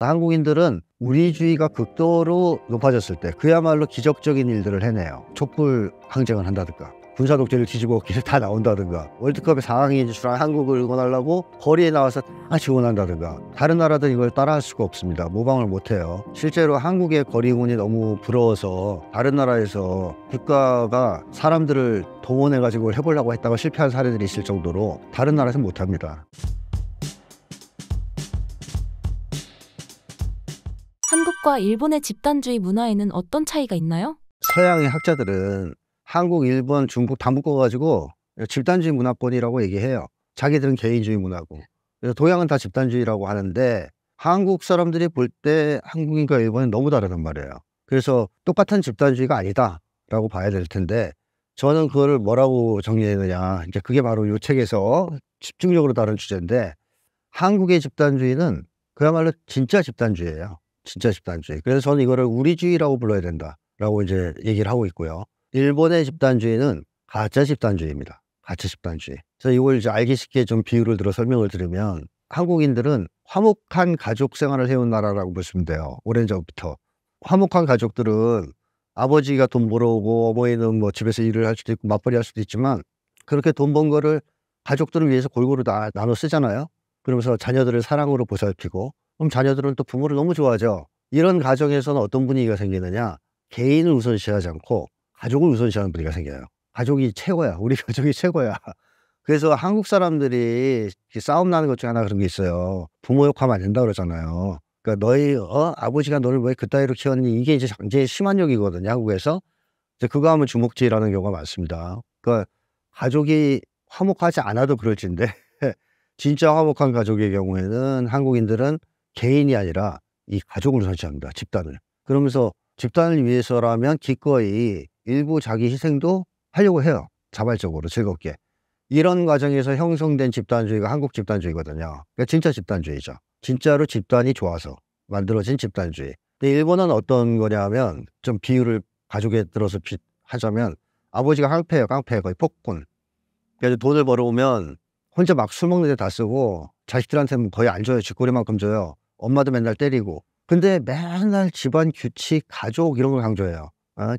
한국인들은 우리주의가 극도로 높아졌을 때 그야말로 기적적인 일들을 해내요. 촛불 항쟁을 한다든가 군사 독재를 뒤집어 엎기를 다 나온다든가 월드컵에 4강에 진출한 한국을 응원하려고 거리에 나와서 다 지원한다든가. 다른 나라들은 이걸 따라할 수가 없습니다. 모방을 못해요. 실제로 한국의 거리 응원이 너무 부러워서 다른 나라에서 국가가 사람들을 동원해가지고 해보려고 했다가 실패한 사례들이 있을 정도로 다른 나라에서는 못합니다. 한국과 일본의 집단주의 문화에는 어떤 차이가 있나요? 서양의 학자들은 한국, 일본, 중국 다 묶어가지고 집단주의 문화권이라고 얘기해요. 자기들은 개인주의 문화고. 그래서 동양은 다 집단주의라고 하는데 한국 사람들이 볼 때 한국인과 일본은 너무 다르단 말이에요. 그래서 똑같은 집단주의가 아니다라고 봐야 될 텐데 저는 그거를 뭐라고 정리했느냐. 이제 그게 바로 이 책에서 집중적으로 다룬 주제인데 한국의 집단주의는 그야말로 진짜 집단주의예요. 진짜 집단주의. 그래서 저는 이거를 우리주의라고 불러야 된다라고 이제 얘기를 하고 있고요. 일본의 집단주의는 가짜 집단주의입니다. 가짜 집단주의. 그래서 이걸 이제 알기 쉽게 좀 비유를 들어 설명을 드리면 한국인들은 화목한 가족 생활을 해온 나라라고 보시면 돼요. 오랜 전부터. 화목한 가족들은 아버지가 돈 벌어오고 어머니는 뭐 집에서 일을 할 수도 있고 맞벌이 할 수도 있지만 그렇게 돈 번 거를 가족들을 위해서 골고루 다 나눠 쓰잖아요. 그러면서 자녀들을 사랑으로 보살피고 그럼 자녀들은 또 부모를 너무 좋아하죠. 이런 가정에서는 어떤 분위기가 생기느냐. 개인을 우선시하지 않고 가족을 우선시하는 분위기가 생겨요. 가족이 최고야. 우리 가족이 최고야. 그래서 한국 사람들이 싸움 나는 것 중에 하나 그런 게 있어요. 부모 욕하면 안 된다 그러잖아요. 그러니까 너희 아버지가 너를 왜 그따위로 키웠니? 이게 이제 굉장히 심한 욕이거든요. 한국에서. 이제 그거 하면 주먹질하는 경우가 많습니다. 그러니까 가족이 화목하지 않아도 그럴진데 진짜 화목한 가족의 경우에는 한국인들은 개인이 아니라 이 가족을 우선시합니다. 집단을. 그러면서 집단을 위해서라면 기꺼이 일부 자기 희생도 하려고 해요. 자발적으로 즐겁게. 이런 과정에서 형성된 집단주의가 한국 집단주의거든요. 그러니까 진짜 집단주의죠. 진짜로 집단이 좋아서 만들어진 집단주의. 근데 일본은 어떤 거냐면 좀 비유를 가족에 들어서 하자면 아버지가 깡패예요. 깡패. 거의 폭군. 그래서 돈을 벌어오면 혼자 막 술 먹는 데 다 쓰고 자식들한테는 거의 안 줘요. 쥐꼬리만큼 줘요. 엄마도 맨날 때리고. 근데 맨날 집안 규칙, 가족 이런 걸 강조해요.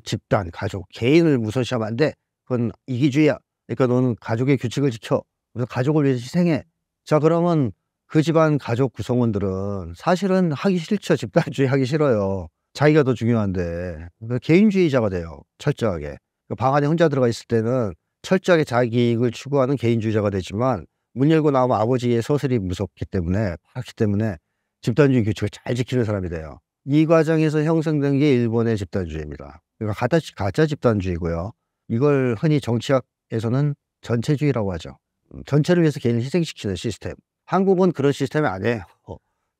집단, 가족, 개인을 우선시하면 안 돼. 그건 이기주의야. 그러니까 너는 가족의 규칙을 지켜. 그래서 가족을 위해서 희생해. 자, 그러면 그 집안 가족 구성원들은 사실은 하기 싫죠. 집단주의 하기 싫어요. 자기가 더 중요한데. 그러니까 개인주의자가 돼요. 철저하게. 방 안에 혼자 들어가 있을 때는 철저하게 자기 이익을 추구하는 개인주의자가 되지만 문 열고 나오면 아버지의 서슬이 무섭기 때문에 하기 때문에 집단주의 규칙을 잘 지키는 사람이 돼요. 이 과정에서 형성된 게 일본의 집단주의입니다. 그러니까 가짜 집단주의고요. 이걸 흔히 정치학에서는 전체주의라고 하죠. 전체를 위해서 개인을 희생시키는 시스템. 한국은 그런 시스템이 아니에요.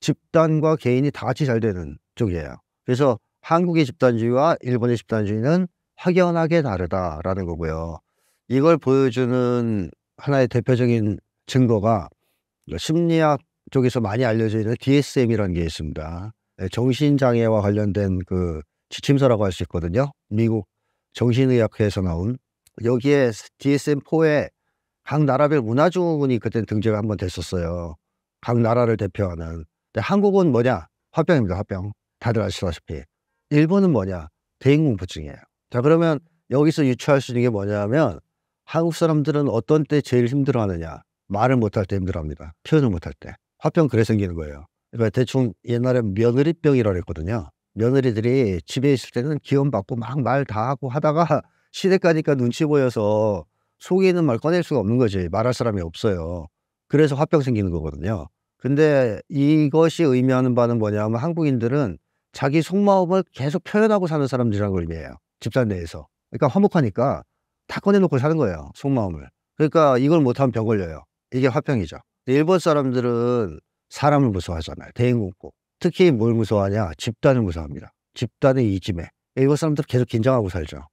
집단과 개인이 다 같이 잘 되는 쪽이에요. 그래서 한국의 집단주의와 일본의 집단주의는 확연하게 다르다라는 거고요. 이걸 보여주는 하나의 대표적인 증거가 심리학 쪽에서 많이 알려져 있는 DSM이라는 게 있습니다. 정신장애와 관련된 그 지침서라고 할 수 있거든요. 미국 정신의학회에서 나온. 여기에 DSM-4에 각 나라별 문화증후군이 그때 등재가 한번 됐었어요. 각 나라를 대표하는. 근데 한국은 뭐냐? 화병입니다. 화병. 다들 아시다시피. 일본은 뭐냐? 대인공포증이에요. 자, 그러면 여기서 유추할 수 있는 게 뭐냐면 한국 사람들은 어떤 때 제일 힘들어하느냐? 말을 못할 때 힘들어합니다. 표현을 못할 때. 화병 그래 생기는 거예요. 그러니까 대충 옛날에 며느리병이라고 했거든요. 며느리들이 집에 있을 때는 기원받고 막 말 다 하고 하다가 시댁 가니까 눈치 보여서 속에 있는 말 꺼낼 수가 없는 거지. 말할 사람이 없어요. 그래서 화병 생기는 거거든요. 근데 이것이 의미하는 바는 뭐냐면 한국인들은 자기 속마음을 계속 표현하고 사는 사람들이라는 걸 의미해요. 집단 내에서. 그러니까 화목하니까 다 꺼내놓고 사는 거예요. 속마음을. 그러니까 이걸 못하면 병 걸려요. 이게 화병이죠. 일본 사람들은 사람을 무서워하잖아요. 대인공포. 특히 뭘 무서워하냐? 집단을 무서워합니다. 집단의 이짐에. 일본 사람들은 계속 긴장하고 살죠.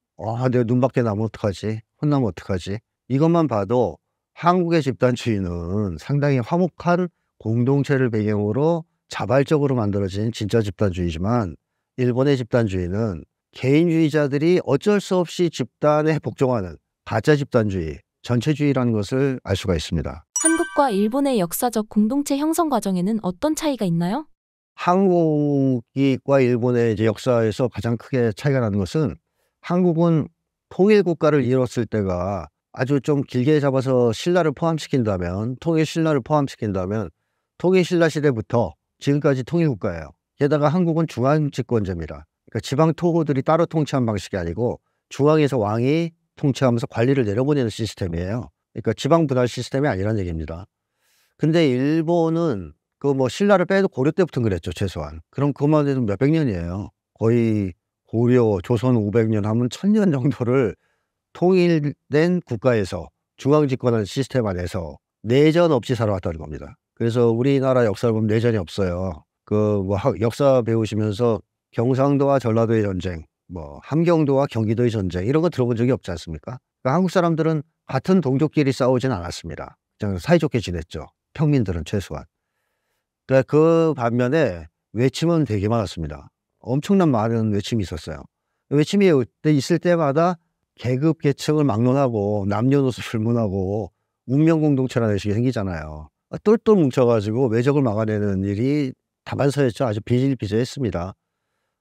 내가 눈 밖에 나면 어떡하지? 혼나면 어떡하지? 이것만 봐도 한국의 집단주의는 상당히 화목한 공동체를 배경으로 자발적으로 만들어진 진짜 집단주의지만 일본의 집단주의는 개인주의자들이 어쩔 수 없이 집단에 복종하는 가짜 집단주의, 전체주의라는 것을 알 수가 있습니다. 한국과 일본의 역사적 공동체 형성 과정에는 어떤 차이가 있나요? 한국과 일본의 이제 역사에서 가장 크게 차이가 나는 것은 한국은 통일 국가를 이뤘을 때가 아주 좀 길게 잡아서 신라를 포함시킨다면 통일 신라를 포함시킨다면 통일 신라 시대부터 지금까지 통일 국가예요. 게다가 한국은 중앙 집권제입니다. 그러니까 지방 토호들이 따로 통치한 방식이 아니고 중앙에서 왕이 통치하면서 관리를 내려보내는 시스템이에요. 그러니까 지방 분할 시스템이 아니라는 얘기입니다. 근데 일본은 그 뭐 신라를 빼도 고려 때부터는 그랬죠, 최소한. 그럼 그것만 해도 몇백 년이에요. 거의 고려, 조선 500년 하면 1000년 정도를 통일된 국가에서 중앙 집권하는 시스템 안에서 내전 없이 살아왔다는 겁니다. 그래서 우리나라 역사를 보면 내전이 없어요. 그 뭐 역사 배우시면서 경상도와 전라도의 전쟁, 뭐 함경도와 경기도의 전쟁 이런 거 들어본 적이 없지 않습니까? 그러니까 한국 사람들은 같은 동족끼리 싸우진 않았습니다. 그냥 사이좋게 지냈죠. 평민들은 최소한. 그러니까 그 반면에 외침은 되게 많았습니다. 엄청난 많은 외침이 있었어요. 외침이 있을 때마다 계급 계층을 막론하고 남녀노소 불문하고 운명 공동체라는 식이 생기잖아요. 똘똘 뭉쳐가지고 외적을 막아내는 일이 다반사였죠. 아주 비일비재했습니다.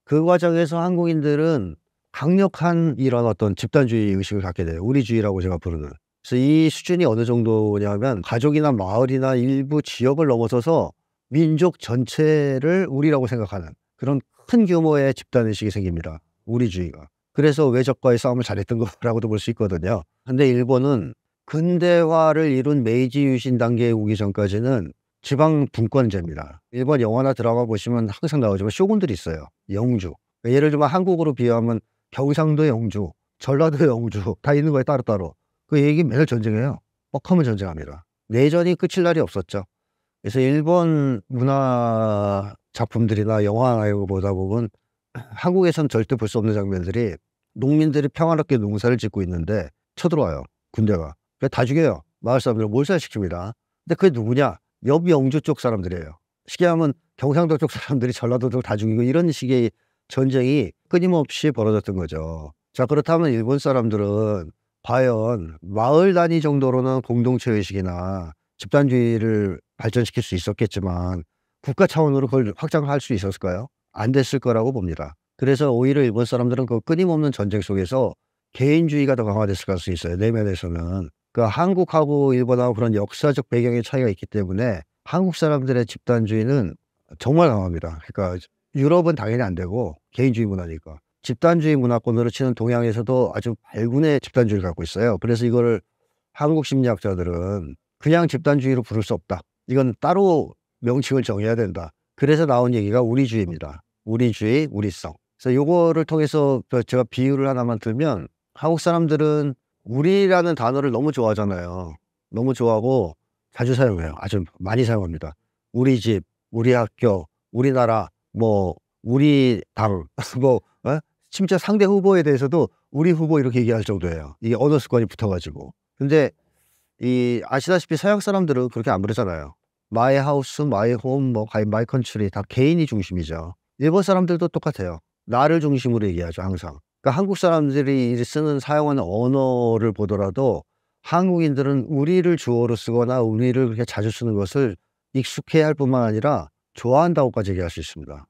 그 과정에서 한국인들은 강력한 이런 어떤 집단주의 의식을 갖게 돼요. 우리주의라고 제가 부르는. 그래서 이 수준이 어느 정도냐면 가족이나 마을이나 일부 지역을 넘어서서 민족 전체를 우리라고 생각하는 그런 큰 규모의 집단의식이 생깁니다. 우리주의가. 그래서 외적과의 싸움을 잘했던 거라고도 볼 수 있거든요. 근데 일본은 근대화를 이룬 메이지 유신 단계에 오기 전까지는 지방 분권제입니다. 일본 영화나 드라마 보시면 항상 나오지만 쇼군들이 있어요. 영주. 예를 들면 한국으로 비유하면 경상도 영주, 전라도 영주 다 있는 거예요. 따로따로. 그 얘기 맨날 전쟁해요. 뻑하면 전쟁합니다. 내전이 끝일 날이 없었죠. 그래서 일본 문화 작품들이나 영화 이거 보다 보면 한국에선 절대 볼 수 없는 장면들이 농민들이 평화롭게 농사를 짓고 있는데 쳐들어와요. 군대가. 다 죽여요. 마을 사람들을 몰살시킵니다. 근데 그게 누구냐? 옆 영주 쪽 사람들이에요. 쉽게 하면 경상도 쪽 사람들이 전라도 쪽 다 죽이고 이런 식의 전쟁이 끊임없이 벌어졌던 거죠. 자, 그렇다면 일본 사람들은 과연 마을 단위 정도로는 공동체 의식이나 집단주의를 발전시킬 수 있었겠지만 국가 차원으로 그걸 확장할 수 있었을까요? 안 됐을 거라고 봅니다. 그래서 오히려 일본 사람들은 그 끊임없는 전쟁 속에서 개인주의가 더 강화됐을 가능성이 있어요. 내면에서는. 그 한국하고 일본하고 그런 역사적 배경의 차이가 있기 때문에 한국 사람들의 집단주의는 정말 강합니다. 그러니까 유럽은 당연히 안 되고 개인주의 문화니까. 집단주의 문화권으로 치는 동양에서도 아주 발군의 집단주의를 갖고 있어요. 그래서 이거를 한국 심리학자들은 그냥 집단주의로 부를 수 없다. 이건 따로 명칭을 정해야 된다. 그래서 나온 얘기가 우리주의입니다. 우리주의, 우리성. 그래서 요거를 통해서 제가 비유를 하나만 들면 한국 사람들은 우리라는 단어를 너무 좋아하잖아요. 너무 좋아하고 자주 사용해요. 아주 많이 사용합니다. 우리 집, 우리 학교, 우리나라, 뭐 우리 당, 뭐 심지어 상대 후보에 대해서도 우리 후보 이렇게 얘기할 정도예요. 이게 언어 습관이 붙어가지고. 근데 이 아시다시피 서양 사람들은 그렇게 안 부르잖아요. 마이 하우스, 마이 홈, 뭐 마이 컨트리 다 개인이 중심이죠. 일본 사람들도 똑같아요. 나를 중심으로 얘기하죠, 항상. 그러니까 한국 사람들이 쓰는 사용하는 언어를 보더라도 한국인들은 우리를 주어로 쓰거나 우리를 그렇게 자주 쓰는 것을 익숙해야 할 뿐만 아니라 좋아한다고까지 얘기할 수 있습니다.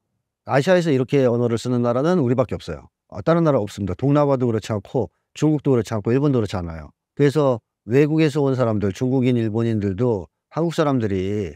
아시아에서 이렇게 언어를 쓰는 나라는 우리밖에 없어요. 다른 나라 없습니다. 동남아도 그렇지 않고 중국도 그렇지 않고 일본도 그렇지 않아요. 그래서 외국에서 온 사람들, 중국인, 일본인들도 한국 사람들이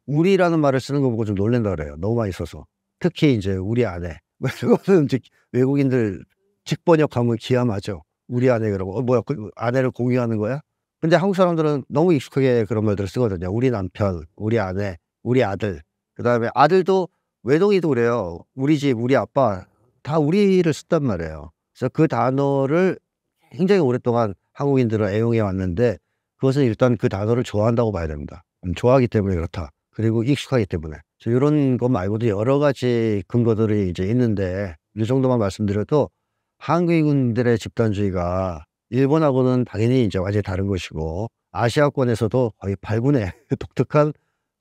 우리라는 말을 쓰는 거 보고 좀 놀란다 그래요. 너무 많이 써서. 특히 이제 우리 아내. 그거는 이제 외국인들 직번역하면 기함하죠. 우리 아내 그러고 뭐야 그 아내를 공유하는 거야? 근데 한국 사람들은 너무 익숙하게 그런 말들을 쓰거든요. 우리 남편, 우리 아내, 우리 아들. 그다음에 아들도 외동이도 그래요. 우리 집, 우리 아빠 다 우리를 썼단 말이에요. 그래서 그 단어를 굉장히 오랫동안 한국인들은 애용해 왔는데 그것은 일단 그 단어를 좋아한다고 봐야 됩니다. 좋아하기 때문에 그렇다. 그리고 익숙하기 때문에. 이런 것 말고도 여러 가지 근거들이 이제 있는데 이 정도만 말씀드려도 한국인들의 집단주의가 일본하고는 당연히 이제 완전히 다른 것이고 아시아권에서도 거의 발군의 독특한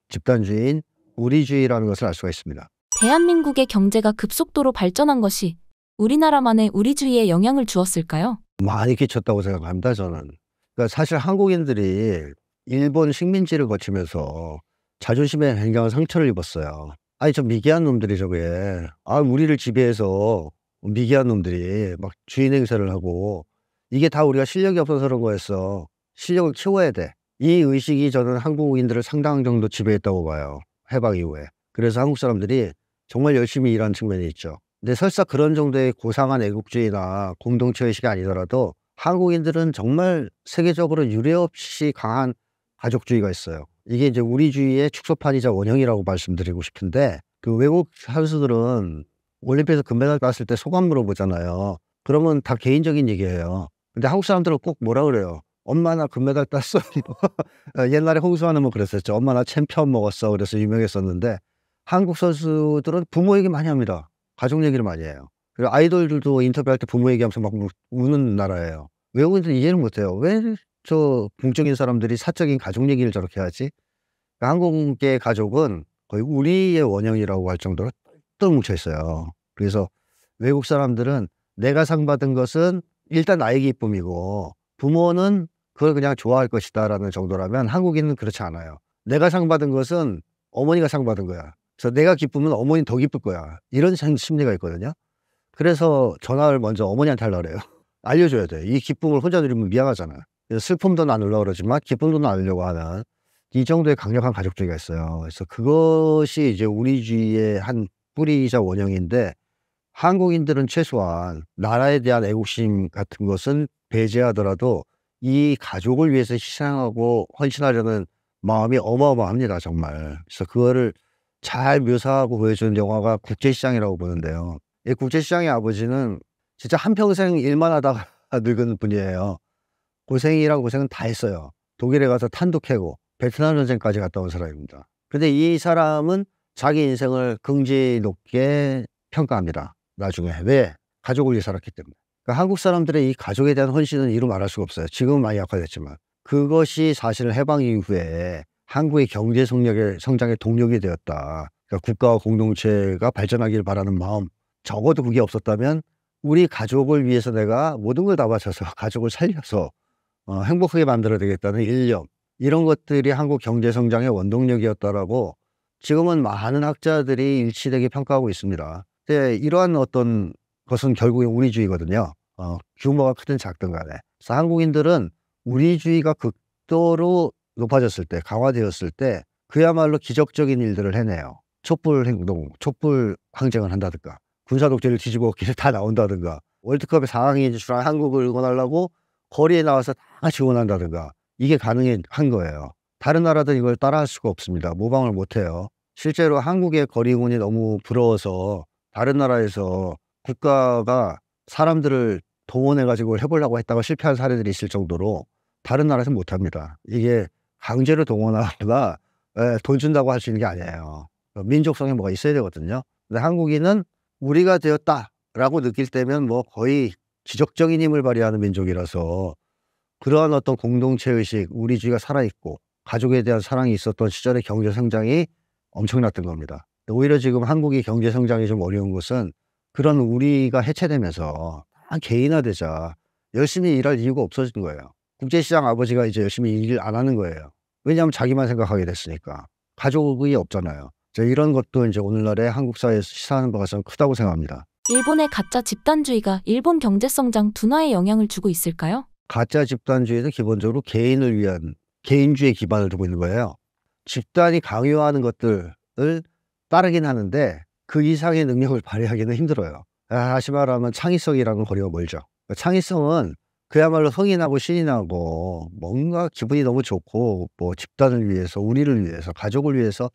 집단주의인 우리주의라는 것을 알 수가 있습니다. 대한민국의 경제가 급속도로 발전한 것이 우리나라만의 우리주의에 영향을 주었을까요? 많이 끼쳤다고 생각합니다, 저는. 그러니까 사실 한국인들이 일본 식민지를 거치면서 자존심에 굉장한 상처를 입었어요. 아니 저 미개한 놈들이 저게. 우리를 지배해서 미개한 놈들이 막 주인 행세를 하고 이게 다 우리가 실력이 없어서 그런 거였어. 실력을 키워야 돼. 이 의식이 저는 한국인들을 상당 정도 지배했다고 봐요, 해방 이후에. 그래서 한국 사람들이 정말 열심히 일하는 측면이 있죠. 근데 설사 그런 정도의 고상한 애국주의나 공동체 의식이 아니더라도 한국인들은 정말 세계적으로 유례없이 강한 가족주의가 있어요. 이게 이제 우리주의의 축소판이자 원형이라고 말씀드리고 싶은데, 그 외국 선수들은 올림픽에서 금메달 땄을 때 소감 물어보잖아요. 그러면 다 개인적인 얘기예요. 근데 한국 사람들은 꼭 뭐라 그래요? "엄마 나 금메달 땄어." 옛날에 홍수아는 뭐 그랬었죠. "엄마 나 챔피언 먹었어." 그래서 유명했었는데, 한국 선수들은 부모 얘기 많이 합니다. 가족 얘기를 많이 해요. 그리고 아이돌들도 인터뷰할 때 부모 얘기하면서 막 우는 나라예요. 외국인들은 이해를 못 해요. '왜 저 공적인 사람들이 사적인 가족 얘기를 저렇게 하지?' 그러니까 한국의 가족은 거의 우리의 원형이라고 할 정도로 똘똘 뭉쳐 있어요. 그래서 외국 사람들은 내가 상 받은 것은 일단 나의 기쁨이고 부모는 그걸 그냥 좋아할 것이다라는 정도라면, 한국인은 그렇지 않아요. 내가 상 받은 것은 어머니가 상 받은 거야. 그래서 내가 기쁘면 어머니는 더 기쁠 거야. 이런 심리가 있거든요. 그래서 전화를 먼저 어머니한테 하려고 그래요. 알려줘야 돼. 이 기쁨을 혼자 누리면 미안하잖아. 그래서 슬픔도 나누려고 그러지만 기쁨도 나누려고 하는 이 정도의 강력한 가족주의가 있어요. 그래서 그것이 이제 우리주의의 한 뿌리이자 원형인데, 한국인들은 최소한 나라에 대한 애국심 같은 것은 배제하더라도 이 가족을 위해서 희생하고 헌신하려는 마음이 어마어마합니다, 정말. 그래서 그거를 잘 묘사하고 보여주는 영화가 국제시장이라고 보는데요. 이 국제시장의 아버지는 진짜 한평생 일만 하다가 늙은 분이에요. 고생이란 고생은 다 했어요. 독일에 가서 탄도 캐고 베트남 전쟁까지 갔다 온 사람입니다. 근데 이 사람은 자기 인생을 긍지 높게 평가합니다, 나중에. 왜? 가족을 위해 살았기 때문에. 그러니까 한국 사람들의 이 가족에 대한 헌신은 이루 말할 수가 없어요. 지금은 많이 약화됐지만. 그것이 사실 해방 이후에 한국의 경제 성장의 동력이 되었다. 그러니까 국가와 공동체가 발전하기를 바라는 마음, 적어도 그게 없었다면 우리 가족을 위해서 내가 모든 걸 다 바쳐서 가족을 살려서 행복하게 만들어야 되겠다는 일념, 이런 것들이 한국 경제 성장의 원동력이었다라고 지금은 많은 학자들이 일치되게 평가하고 있습니다. 근데 이러한 어떤 것은 결국엔 우리주의거든요. 규모가 크든 작든 간에. 그래서 한국인들은 우리주의가 극도로 높아졌을 때, 강화되었을 때 그야말로 기적적인 일들을 해내요. 촛불 행동, 촛불 항쟁을 한다든가, 군사 독재를 뒤집어 엎기를 다 나온다든가, 월드컵에 4강에 진출한 한국을 응원하려고 거리에 나와서 다 지원한다든가, 이게 가능한 거예요. 다른 나라들은 이걸 따라할 수가 없습니다. 모방을 못 해요. 실제로 한국의 거리 응원이 너무 부러워서 다른 나라에서 국가가 사람들을 동원해 가지고 해보려고 했다가 실패한 사례들이 있을 정도로 다른 나라에서는 못 합니다. 이게 강제로 동원하거나 돈 준다고 할 수 있는 게 아니에요. 민족성에 뭐가 있어야 되거든요. 근데 한국인은 우리가 되었다라고 느낄 때면 뭐 거의 기적적인 힘을 발휘하는 민족이라서, 그러한 어떤 공동체 의식, 우리주의가 살아있고 가족에 대한 사랑이 있었던 시절의 경제 성장이 엄청났던 겁니다. 오히려 지금 한국이 경제 성장이 좀 어려운 것은 그런 우리가 해체되면서 다 개인화되자 열심히 일할 이유가 없어진 거예요. 국제시장 아버지가 이제 열심히 일 안 하는 거예요. 왜냐하면 자기만 생각하게 됐으니까. 가족이 없잖아요. 이런 것도 이제 오늘날의 한국 사회에서 시사하는 바가 좀 크다고 생각합니다. 일본의 가짜 집단주의가 일본 경제 성장 둔화에 영향을 주고 있을까요? 가짜 집단주의는 기본적으로 개인을 위한 개인주의 기반을 두고 있는 거예요. 집단이 강요하는 것들을 따르긴 하는데 그 이상의 능력을 발휘하기는 힘들어요. 다시 말하면 창의성이랑은 거리가 멀죠. 창의성은 그야말로 성이 나고 신이 나고 뭔가 기분이 너무 좋고 뭐 집단을 위해서, 우리를 위해서, 가족을 위해서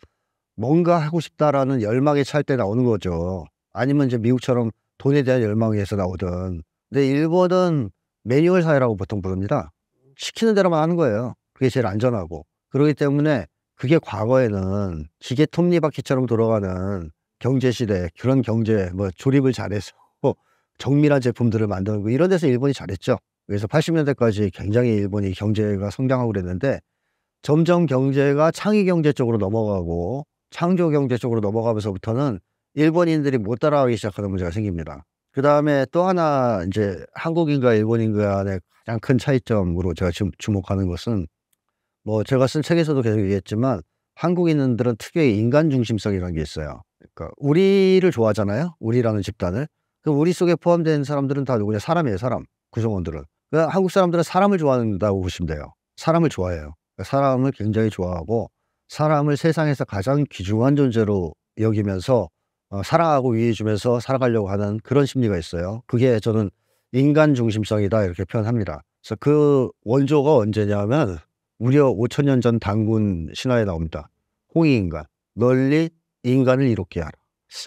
뭔가 하고 싶다라는 열망에 찰 때 나오는 거죠. 아니면 이제 미국처럼 돈에 대한 열망에서 나오든. 근데 일본은 매뉴얼 사회라고 보통 부릅니다. 시키는 대로만 하는 거예요. 그게 제일 안전하고. 그렇기 때문에 그게 과거에는 기계 톱니바퀴처럼 돌아가는 경제 시대, 그런 경제, 뭐 조립을 잘해서 정밀한 제품들을 만드는 거, 이런 데서 일본이 잘했죠. 그래서 80년대까지 굉장히 일본이 경제가 성장하고 그랬는데, 점점 경제가 창의 경제 쪽으로 넘어가고 창조 경제 쪽으로 넘어가면서부터는 일본인들이 못 따라가기 시작하는 문제가 생깁니다. 그다음에 또 하나, 이제 한국인과 일본인 간의 가장 큰 차이점으로 제가 지금 주목하는 것은, 뭐 제가 쓴 책에서도 계속 얘기했지만 한국인들은 특유의 인간 중심성이라는 게 있어요. 그러니까 우리를 좋아하잖아요. 우리라는 집단을. 그 우리 속에 포함된 사람들은 다 누구냐? 사람이에요, 사람. 구성원들은. 그러니까 한국 사람들은 사람을 좋아한다고 보시면 돼요. 사람을 좋아해요. 그러니까 사람을 굉장히 좋아하고 사람을 세상에서 가장 귀중한 존재로 여기면서 사랑하고 위해 주면서 살아가려고 하는 그런 심리가 있어요. 그게 저는 인간 중심성이다 이렇게 표현합니다. 그래서 그 원조가 언제냐면 무려 5,000년 전 단군 신화에 나옵니다. 홍익인간. 널리 인간을 이롭게 하라.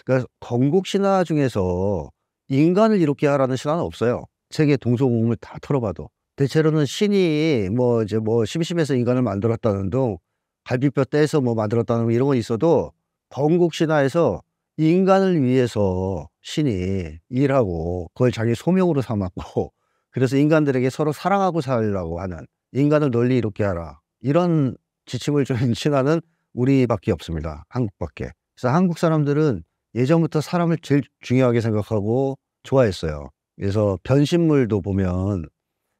그러니까 건국 신화 중에서 인간을 이롭게 하라는 신화는 없어요. 세계 동서고금을 다 털어봐도. 대체로는 신이 뭐 이제 뭐 심심해서 인간을 만들었다는 둥, 갈비뼈 떼서 뭐 만들었다는 둥 이런 건 있어도 건국 신화에서 인간을 위해서 신이 일하고 그걸 자기 소명으로 삼았고 그래서 인간들에게 서로 사랑하고 살라고 하는 인간을 널리 이롭게 하라. 이런 지침을 주는 신화는 우리밖에 없습니다. 한국밖에. 그래서 한국 사람들은 예전부터 사람을 제일 중요하게 생각하고 좋아했어요. 그래서 변신물도 보면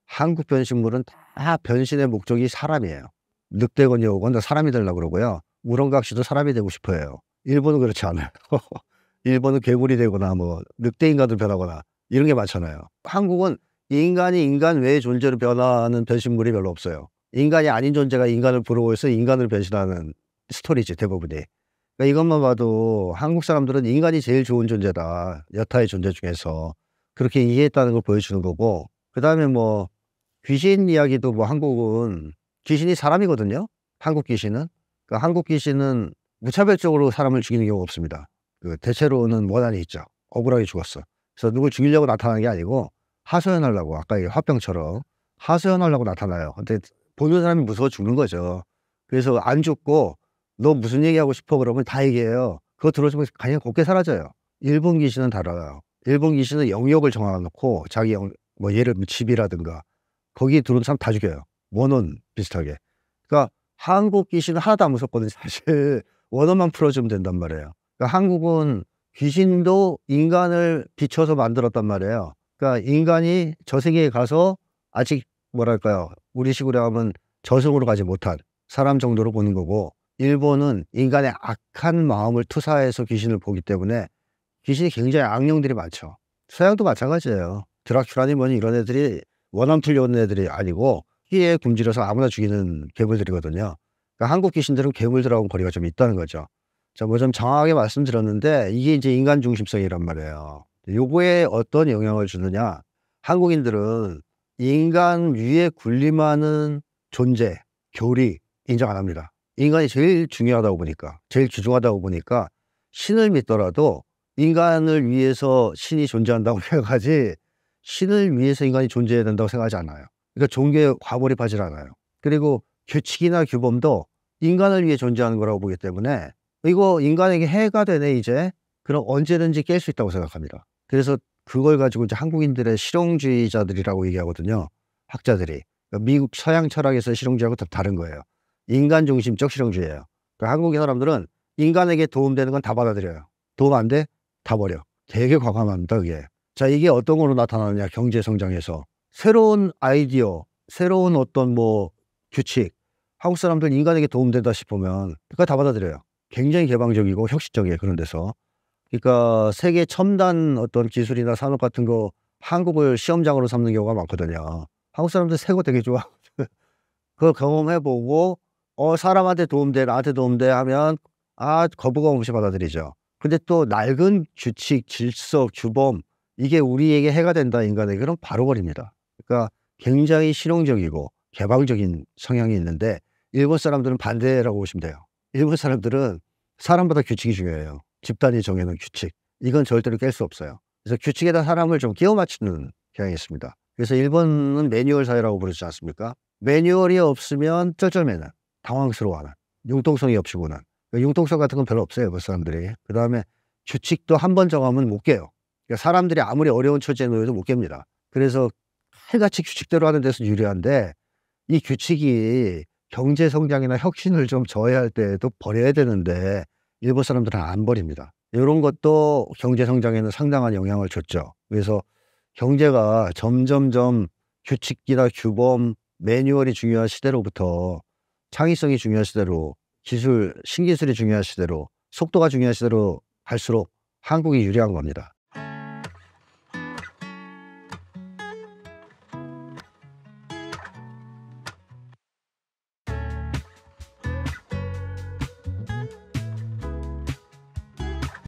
한국 변신물은 다 변신의 목적이 사람이에요. 늑대건이 오건 다 사람이 되려고 그러고요. 우렁각시도 사람이 되고 싶어 해요. 일본은 그렇지 않아요. 일본은 괴물이 되거나 뭐 늑대인간으로 변하거나 이런 게 많잖아요. 한국은 인간이 인간 외의 존재로 변하는 변신물이 별로 없어요. 인간이 아닌 존재가 인간을 부러워해서 인간으로 변신하는 스토리지 대부분이. 그러니까 이것만 봐도 한국 사람들은 인간이 제일 좋은 존재다. 여타의 존재 중에서. 그렇게 이해했다는 걸 보여주는 거고 그다음에 뭐 귀신 이야기도 뭐 한국은 귀신이 사람이거든요. 한국 귀신은. 그러니까 한국 귀신은 무차별적으로 사람을 죽이는 경우가 없습니다. 그 대체로는 원한이 있죠. 억울하게 죽었어. 그래서 누굴 죽이려고 나타나는 게 아니고 하소연하려고 아까 이 화병처럼 하소연하려고 나타나요. 근데 보는 사람이 무서워 죽는 거죠. 그래서 안 죽고 너 무슨 얘기하고 싶어 그러면 다 얘기해요. 그거 들어주면 그냥 곱게 사라져요. 일본 귀신은 달라요. 일본 귀신은 영역을 정해놓고 자기 뭐 예를 들면 집이라든가 거기에 들어온 사람 다 죽여요. 원혼 비슷하게. 그러니까 한국 귀신은 하나도 안 무섭거든요. 사실 원혼만 풀어주면 된단 말이에요. 그러니까 한국은 귀신도 인간을 비춰서 만들었단 말이에요. 그러니까 인간이 저 세계에 가서 아직 뭐랄까요. 우리 식으로 하면 저승으로 가지 못한 사람 정도로 보는 거고 일본은 인간의 악한 마음을 투사해서 귀신을 보기 때문에 귀신이 굉장히 악령들이 많죠. 서양도 마찬가지예요. 드라큘라니 뭐니 이런 애들이 원한 풀려온 애들이 아니고 희에 굶주려서 아무나 죽이는 괴물들이거든요. 그러니까 한국 귀신들은 괴물들하고는 거리가 좀 있다는 거죠. 자, 뭐 좀 정확하게 말씀드렸는데 이게 이제 인간 중심성이란 말이에요. 요거에 어떤 영향을 주느냐. 한국인들은 인간 위에 군림하는 존재, 교리 인정 안 합니다. 인간이 제일 중요하다고 보니까, 제일 귀중하다고 보니까 신을 믿더라도 인간을 위해서 신이 존재한다고 생각하지 신을 위해서 인간이 존재해야 된다고 생각하지 않아요. 그러니까 종교에 과몰입하지 않아요. 그리고 규칙이나 규범도 인간을 위해 존재하는 거라고 보기 때문에 이거 인간에게 해가 되네 이제. 그럼 언제든지 깰 수 있다고 생각합니다. 그래서 그걸 가지고 이제 한국인들의 실용주의자들이라고 얘기하거든요. 학자들이. 그러니까 미국 서양 철학에서의 실용주의하고 다 다른 거예요. 인간 중심적 실용주의예요. 그러니까 한국의 사람들은 인간에게 도움되는 건 다 받아들여요. 도움 안 돼? 다 버려. 되게 과감합니다 그게. 자, 이게 어떤 걸로 나타나느냐. 경제 성장에서 새로운 아이디어, 새로운 어떤 뭐 규칙, 한국 사람들 인간에게 도움된다 싶으면 그거 다 받아들여요. 굉장히 개방적이고 혁신적이에요 그런 데서. 그러니까 세계 첨단 어떤 기술이나 산업 같은 거 한국을 시험장으로 삼는 경우가 많거든요. 한국 사람들 새 거 되게 좋아. 그거 경험해보고 사람한테 도움돼 나한테 도움돼 하면 거부감 없이 받아들이죠. 근데 또 낡은 규칙, 질서, 규범 이게 우리에게 해가 된다 인간에게 그럼 바로 버립니다. 그러니까 굉장히 실용적이고 개방적인 성향이 있는데 일본 사람들은 반대라고 보시면 돼요. 일본 사람들은 사람보다 규칙이 중요해요. 집단이 정해놓은 규칙. 이건 절대로 깰 수 없어요. 그래서 규칙에다 사람을 좀 끼워 맞추는 경향이 있습니다. 그래서 일본은 매뉴얼 사회라고 부르지 않습니까? 매뉴얼이 없으면 쩔쩔매는 당황스러워하는 융통성이 없이 보는 융통성 같은 건 별로 없어요. 그 사람들이. 그다음에 규칙도 한 번 정하면 못 깨요. 그러니까 사람들이 아무리 어려운 처지에 놓여도 못 깹니다. 그래서 칼같이 규칙대로 하는 데서 유리한데 이 규칙이 경제 성장이나 혁신을 좀 저해할 때에도 버려야 되는데 일본 사람들은 안 버립니다. 이런 것도 경제 성장에는 상당한 영향을 줬죠. 그래서 경제가 점점점 규칙이나 규범, 매뉴얼이 중요한 시대로부터 창의성이 중요한 시대로, 신기술이 중요한 시대로, 속도가 중요한 시대로 할수록 한국이 유리한 겁니다.